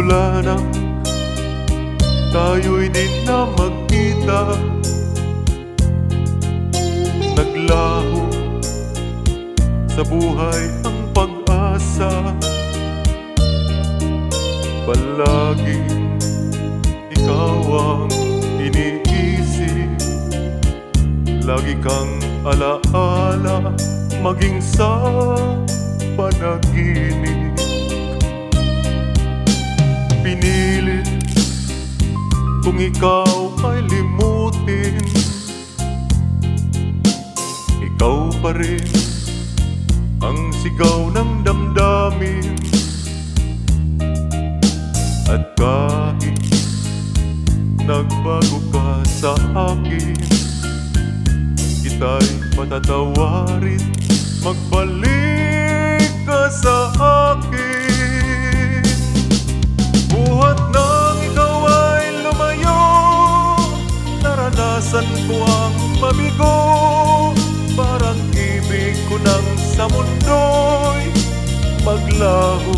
Mula nang tayo'y di na magkita, naglaho sa buhay ang pag-asa. Palaging ikaw ang iniisip, lagi kang alaala, maging sa panaginip. Pinilit kung ikaw ay limutin, ikaw pa rin ang sigaw ng damdamin. At kahit nagbago ka sa akin, kita'y patatawarin, magbalik ka sa akin. Buhat nang ikaw ay lumayo, naranasan ko ang mabigo. Parang ibig ko nang sa mundo'y maglaho.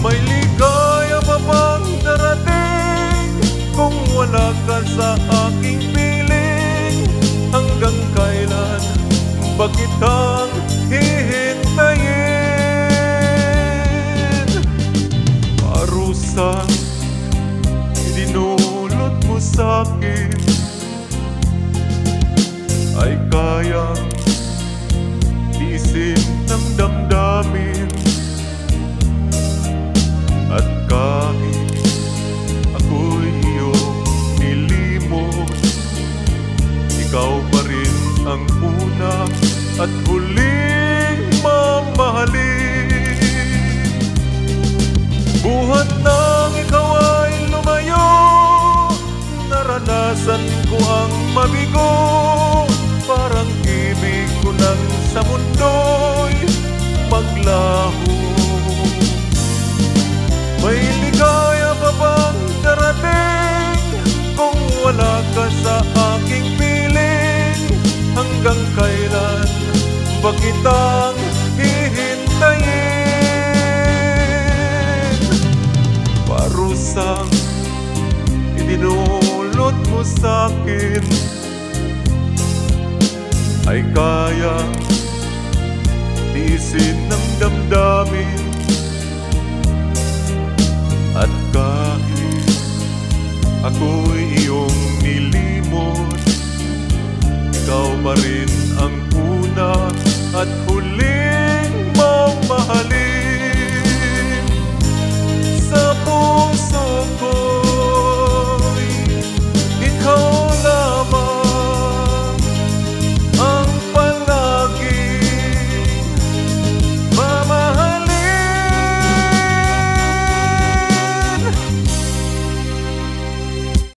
May ligaya pa bang darating kung wala ka sa aking piling? Hanggang kailan ba kitang hihintayin? Parusang idinulot mo sa'kin ay kayang tiisin ng damdamin. At kahit ako'y iyong nilimot, ikaw pa rin ang una at huling mamahalin. Buhat nang ikaw ay lumayo, naranasan ko ang mabigo. Parang ibig ko nang sa mundo'y maglaho. May ligaya pa bang darating kung wala ka sa aking piling? Hanggang kailan ba kitang hihintayin? Parusang idinulot mo sa'kin ay kayang tiisin ng damdamin. At kahit ako'y iyong nilimot, ikaw pa rin ang una at huli